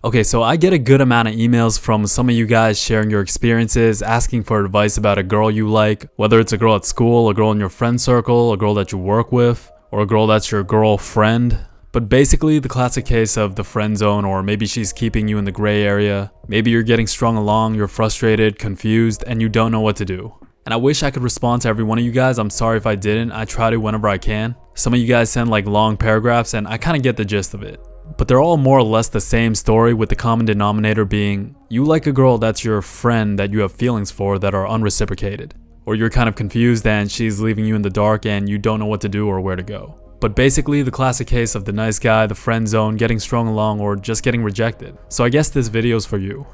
Okay, so I get a good amount of emails from some of you guys sharing your experiences, asking for advice about a girl you like, whether it's a girl at school, a girl in your friend circle, a girl that you work with, or a girl that's your girlfriend. But basically the classic case of the friend zone, or maybe she's keeping you in the gray area. Maybe you're getting strung along, you're frustrated, confused, and you don't know what to do. And I wish I could respond to every one of you guys. I'm sorry if I didn't. I try to whenever I can. Some of you guys send like long paragraphs and I kind of get the gist of it. But they're all more or less the same story, with the common denominator being you like a girl that's your friend that you have feelings for that are unreciprocated. Or you're kind of confused and she's leaving you in the dark and you don't know what to do or where to go. But basically the classic case of the nice guy, the friend zone, getting strung along, or just getting rejected. So I guess this video is for you.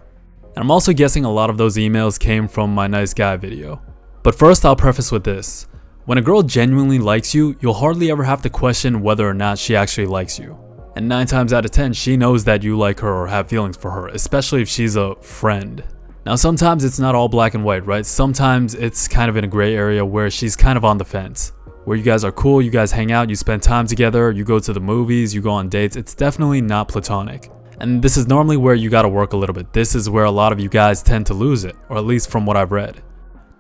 And I'm also guessing a lot of those emails came from my nice guy video. But first I'll preface with this. When a girl genuinely likes you, you'll hardly ever have to question whether or not she actually likes you. And 9 times out of 10, she knows that you like her or have feelings for her, especially if she's a friend. Now sometimes it's not all black and white, right? Sometimes it's kind of in a gray area where she's kind of on the fence. Where you guys are cool, you guys hang out, you spend time together, you go to the movies, you go on dates. It's definitely not platonic. And this is normally where you gotta work a little bit. This is where a lot of you guys tend to lose it, or at least from what I've read.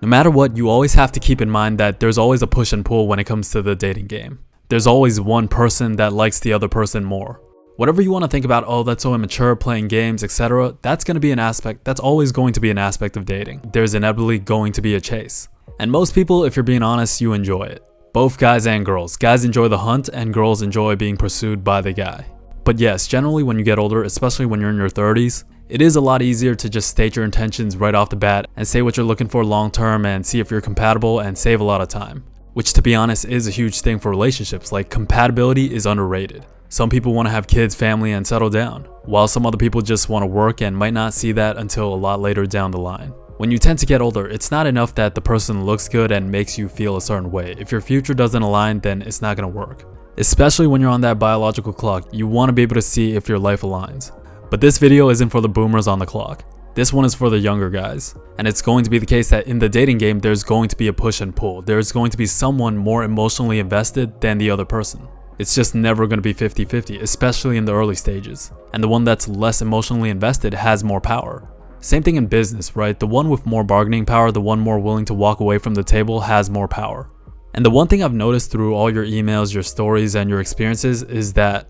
No matter what, you always have to keep in mind that there's always a push and pull when it comes to the dating game. There's always one person that likes the other person more. Whatever you want to think about, oh, that's so immature, playing games, etc., that's going to be an aspect, that's always going to be an aspect of dating. There's inevitably going to be a chase. And most people, if you're being honest, you enjoy it. Both guys and girls. Guys enjoy the hunt and girls enjoy being pursued by the guy. But yes, generally when you get older, especially when you're in your 30s, it is a lot easier to just state your intentions right off the bat and say what you're looking for long term and see if you're compatible and save a lot of time. Which, to be honest, is a huge thing for relationships. Like, compatibility is underrated. Some people want to have kids, family, and settle down, while some other people just want to work and might not see that until a lot later down the line. When you tend to get older, it's not enough that the person looks good and makes you feel a certain way. If your future doesn't align, then it's not going to work. Especially when you're on that biological clock, you want to be able to see if your life aligns. But this video isn't for the boomers on the clock. This one is for the younger guys. And it's going to be the case that in the dating game, there's going to be a push and pull. There's going to be someone more emotionally invested than the other person. It's just never going to be 50-50, especially in the early stages. And the one that's less emotionally invested has more power. Same thing in business, right? The one with more bargaining power, the one more willing to walk away from the table has more power. And the one thing I've noticed through all your emails, your stories, and your experiences is that,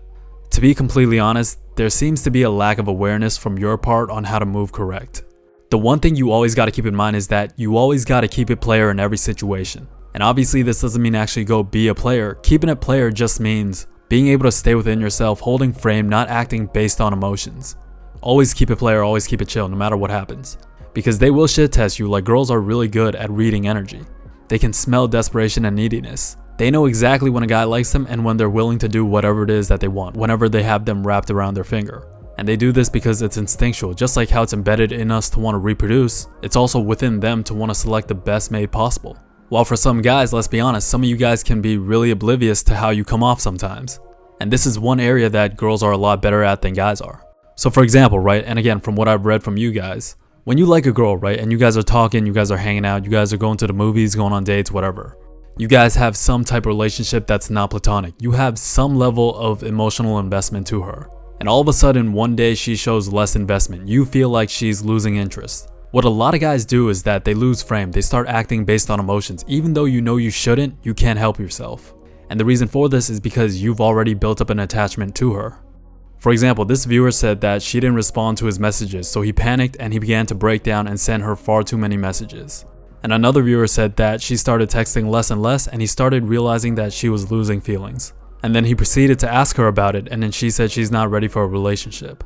to be completely honest, there seems to be a lack of awareness from your part on how to move correct. The one thing you always got to keep in mind is that you always got to keep it player in every situation. And obviously this doesn't mean actually go be a player. Keeping it player just means being able to stay within yourself, holding frame, not acting based on emotions. Always keep it player, always keep it chill, no matter what happens. Because they will shit test you. Like, girls are really good at reading energy. They can smell desperation and neediness. They know exactly when a guy likes them and when they're willing to do whatever it is that they want, whenever they have them wrapped around their finger. And they do this because it's instinctual. Just like how it's embedded in us to want to reproduce, it's also within them to want to select the best mate possible. While for some guys, let's be honest, some of you guys can be really oblivious to how you come off sometimes. And this is one area that girls are a lot better at than guys are. So for example, right, and again from what I've read from you guys, when you like a girl, right, and you guys are talking, you guys are hanging out, you guys are going to the movies, going on dates, whatever. You guys have some type of relationship that's not platonic. You have some level of emotional investment to her. And all of a sudden, one day she shows less investment. You feel like she's losing interest. What a lot of guys do is that they lose frame. They start acting based on emotions. Even though you know you shouldn't, you can't help yourself. And the reason for this is because you've already built up an attachment to her. For example, this viewer said that she didn't respond to his messages, so he panicked and he began to break down and send her far too many messages. And another viewer said that she started texting less and less and he started realizing that she was losing feelings. And then he proceeded to ask her about it, and then she said she's not ready for a relationship.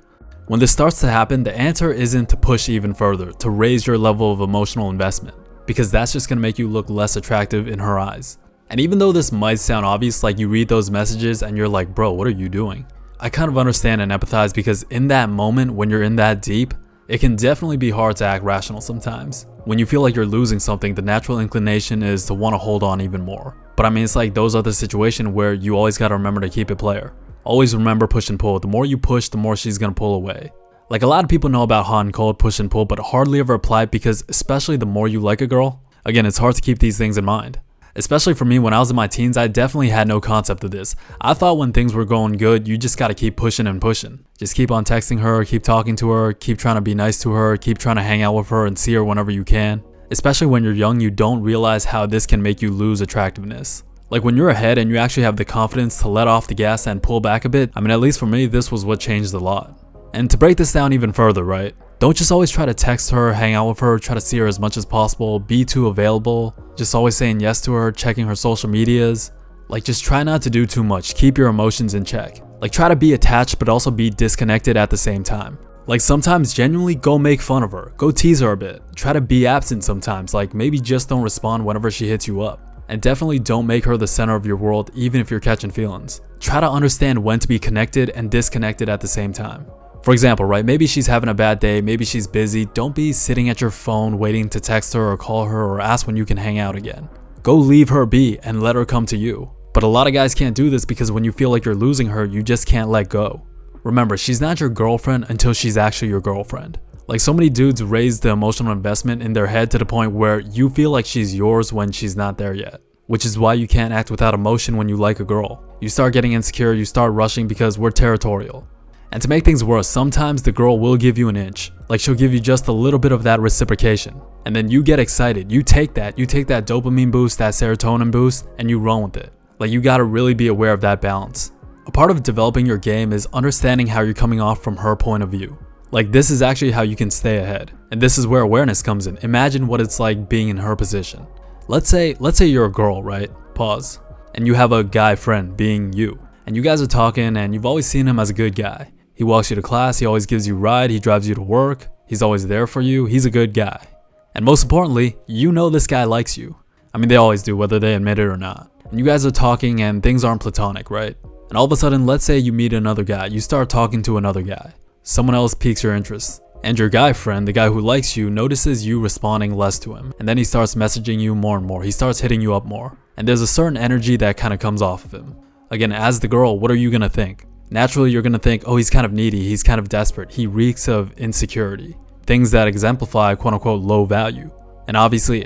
When this starts to happen, the answer isn't to push even further, to raise your level of emotional investment, because that's just going to make you look less attractive in her eyes. And even though this might sound obvious, like you read those messages and you're like, bro, what are you doing? I kind of understand and empathize, because in that moment when you're in that deep, it can definitely be hard to act rational sometimes. When you feel like you're losing something, the natural inclination is to want to hold on even more. But I mean, it's like those are the situations where you always got to remember to keep it player. Always remember push and pull. The more you push, the more she's going to pull away. Like, a lot of people know about hot and cold, push and pull, but hardly ever apply it, because especially the more you like a girl, again, it's hard to keep these things in mind. Especially for me, when I was in my teens, I definitely had no concept of this. I thought when things were going good, you just gotta keep pushing and pushing. Just keep on texting her, keep talking to her, keep trying to be nice to her, keep trying to hang out with her and see her whenever you can. Especially when you're young, you don't realize how this can make you lose attractiveness. Like when you're ahead and you actually have the confidence to let off the gas and pull back a bit, I mean, at least for me, this was what changed a lot. And to break this down even further, right? Don't just always try to text her, hang out with her, try to see her as much as possible, be too available, just always saying yes to her, checking her social medias. Like just try not to do too much, keep your emotions in check. Like try to be attached but also be disconnected at the same time. Like sometimes genuinely go make fun of her, go tease her a bit, try to be absent sometimes, like maybe just don't respond whenever she hits you up. And definitely don't make her the center of your world even if you're catching feelings. Try to understand when to be connected and disconnected at the same time. For example, right, maybe she's having a bad day, maybe she's busy, don't be sitting at your phone waiting to text her or call her or ask when you can hang out again. Go leave her be and let her come to you. But a lot of guys can't do this because when you feel like you're losing her, you just can't let go. Remember, she's not your girlfriend until she's actually your girlfriend. Like so many dudes raise the emotional investment in their head to the point where you feel like she's yours when she's not there yet. Which is why you can't act without emotion when you like a girl. You start getting insecure, you start rushing because we're territorial. And to make things worse, sometimes the girl will give you an inch. Like she'll give you just a little bit of that reciprocation. And then you get excited, you take that dopamine boost, that serotonin boost, and you run with it. Like you gotta really be aware of that balance. A part of developing your game is understanding how you're coming off from her point of view. Like this is actually how you can stay ahead. And this is where awareness comes in. Imagine what it's like being in her position. Let's say you're a girl, right? Pause. And you have a guy friend, being you. And you guys are talking and you've always seen him as a good guy. He walks you to class, he always gives you a ride, he drives you to work, he's always there for you, he's a good guy. And most importantly, you know this guy likes you. I mean, they always do, whether they admit it or not. And you guys are talking and things aren't platonic, right? And all of a sudden, let's say you meet another guy, you start talking to another guy. Someone else piques your interest. And your guy friend, the guy who likes you, notices you responding less to him. And then he starts messaging you more and more, he starts hitting you up more. And there's a certain energy that kind of comes off of him. Again, as the girl, what are you gonna think? Naturally, you're gonna think, oh, he's kind of needy, he's kind of desperate, he reeks of insecurity. Things that exemplify quote unquote low value. And obviously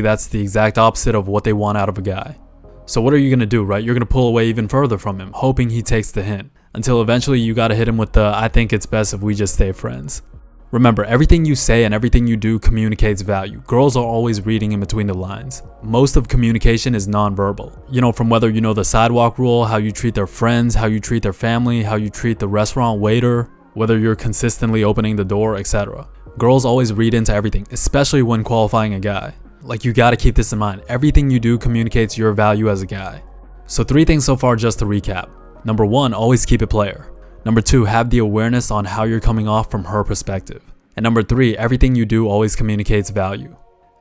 that's the exact opposite of what they want out of a guy. So what are you gonna do, right? You're gonna pull away even further from him, hoping he takes the hint. Until eventually you gotta hit him with the, I think it's best if we just stay friends. Remember, everything you say and everything you do communicates value. Girls are always reading in between the lines. Most of communication is nonverbal. You know, from whether you know the sidewalk rule, how you treat their friends, how you treat their family, how you treat the restaurant waiter, whether you're consistently opening the door, etc. Girls always read into everything, especially when qualifying a guy. Like you gotta keep this in mind. Everything you do communicates your value as a guy. So 3 things so far just to recap. Number 1, always keep it player. Number 2, have the awareness on how you're coming off from her perspective. And number 3, everything you do always communicates value.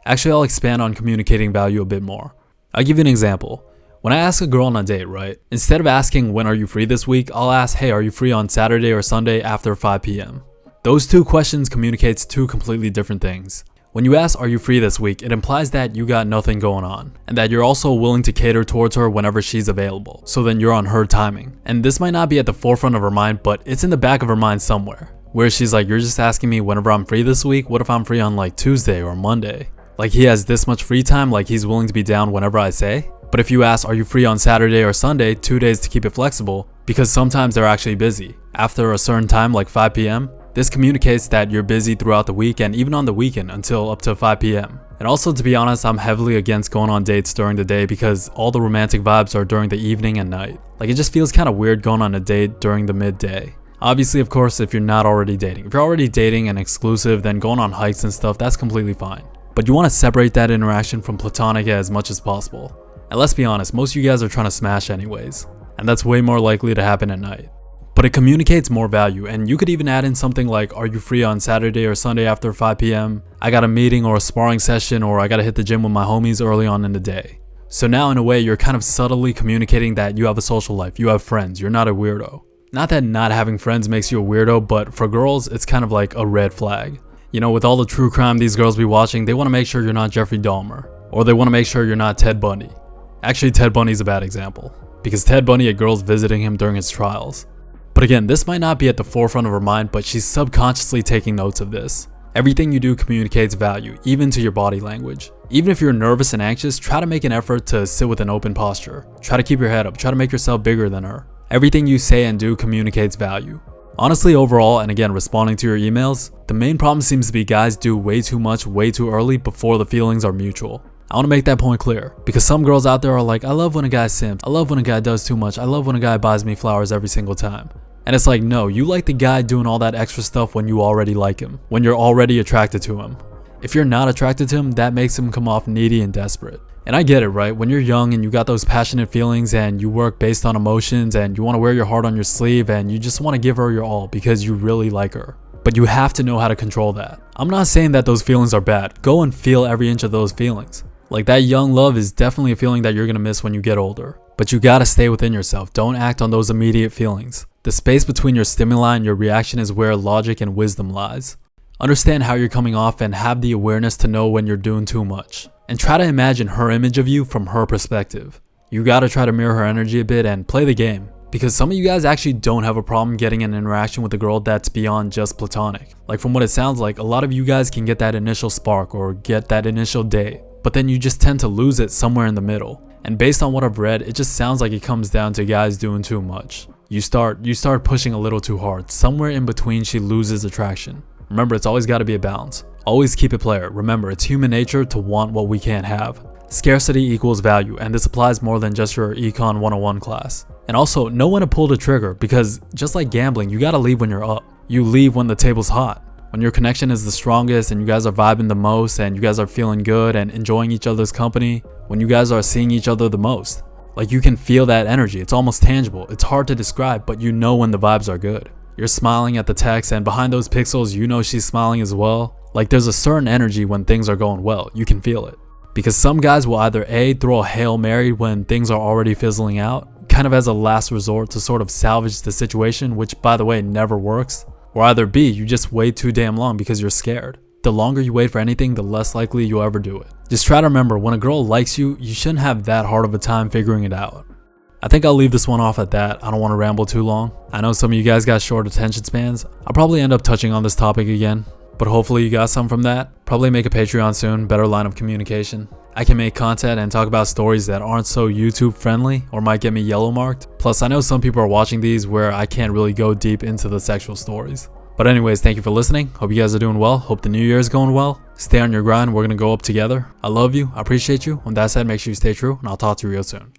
Actually, I'll expand on communicating value a bit more. I'll give you an example. When I ask a girl on a date, right? Instead of asking, when are you free this week? I'll ask, hey, are you free on Saturday or Sunday after 5 p.m.? Those 2 questions communicates 2 completely different things. When you ask, are you free this week? It implies that you got nothing going on, and that you're also willing to cater towards her whenever she's available. So then you're on her timing. And this might not be at the forefront of her mind, but it's in the back of her mind somewhere. Where she's like, you're just asking me whenever I'm free this week? What if I'm free on like Tuesday or Monday? Like he has this much free time, like he's willing to be down whenever I say? But if you ask, are you free on Saturday or Sunday, 2 days to keep it flexible, because sometimes they're actually busy. After a certain time, like 5 p.m., this communicates that you're busy throughout the week and even on the weekend until up to 5 p.m. And also, to be honest, I'm heavily against going on dates during the day because all the romantic vibes are during the evening and night. Like it just feels kind of weird going on a date during the midday. Obviously, of course, if you're not already dating. If you're already dating and exclusive, then going on hikes and stuff, that's completely fine. But you want to separate that interaction from platonic as much as possible. And let's be honest, most of you guys are trying to smash anyways. And that's way more likely to happen at night. But it communicates more value, and you could even add in something like, are you free on Saturday or Sunday after 5 p.m? I got a meeting or a sparring session, or I gotta hit the gym with my homies early on in the day. So now in a way, you're kind of subtly communicating that you have a social life, you have friends, you're not a weirdo. Not that not having friends makes you a weirdo, but for girls, it's kind of like a red flag. You know, with all the true crime these girls be watching, they want to make sure you're not Jeffrey Dahmer, or they want to make sure you're not Ted Bundy. Actually, Ted Bundy's a bad example, because Ted Bundy had girls visiting him during his trials. But again, this might not be at the forefront of her mind, but she's subconsciously taking notes of this. Everything you do communicates value, even to your body language. Even if you're nervous and anxious, try to make an effort to sit with an open posture. Try to keep your head up, try to make yourself bigger than her. Everything you say and do communicates value. Honestly, overall, and again, responding to your emails, the main problem seems to be guys do way too much way too early before the feelings are mutual. I want to make that point clear, because some girls out there are like, I love when a guy simps, I love when a guy does too much, I love when a guy buys me flowers every single time. And it's like, no, you like the guy doing all that extra stuff when you already like him, when you're already attracted to him. If you're not attracted to him, that makes him come off needy and desperate. And I get it, right? When you're young and you got those passionate feelings and you work based on emotions and you want to wear your heart on your sleeve and you just want to give her your all because you really like her. But you have to know how to control that. I'm not saying that those feelings are bad. Go and feel every inch of those feelings. Like, that young love is definitely a feeling that you're going to miss when you get older. But you gotta stay within yourself. Don't act on those immediate feelings. The space between your stimuli and your reaction is where logic and wisdom lies. Understand how you're coming off and have the awareness to know when you're doing too much. And try to imagine her image of you from her perspective. You gotta try to mirror her energy a bit and play the game. Because some of you guys actually don't have a problem getting an interaction with a girl that's beyond just platonic. Like, from what it sounds like, a lot of you guys can get that initial spark or get that initial date. But then you just tend to lose it somewhere in the middle. And based on what I've read, it just sounds like it comes down to guys doing too much. You start pushing a little too hard. Somewhere in between, she loses attraction. Remember, it's always got to be a balance. Always keep it player. Remember, it's human nature to want what we can't have. Scarcity equals value, and this applies more than just your Econ 101 class. And also, know when to pull the trigger, because just like gambling, you gotta leave when you're up. You leave when the table's hot. When your connection is the strongest and you guys are vibing the most and you guys are feeling good and enjoying each other's company, when you guys are seeing each other the most. Like, you can feel that energy. It's almost tangible. It's hard to describe, but you know when the vibes are good. You're smiling at the text, and behind those pixels, you know she's smiling as well. Like, there's a certain energy when things are going well. You can feel it. Because some guys will either A, throw a Hail Mary when things are already fizzling out, kind of as a last resort to sort of salvage the situation, which, by the way, never works. Or either B, you just wait too damn long because you're scared. The longer you wait for anything, the less likely you'll ever do it. Just try to remember, when a girl likes you, you shouldn't have that hard of a time figuring it out. I think I'll leave this one off at that. I don't want to ramble too long. I know some of you guys got short attention spans. I'll probably end up touching on this topic again, but hopefully you got some from that. Probably make a Patreon soon, better line of communication. I can make content and talk about stories that aren't so YouTube friendly or might get me yellow marked. Plus, I know some people are watching these where I can't really go deep into the sexual stories. But anyways, thank you for listening. Hope you guys are doing well. Hope the new year is going well. Stay on your grind. We're going to go up together. I love you. I appreciate you. With that said, make sure you stay true, and I'll talk to you real soon.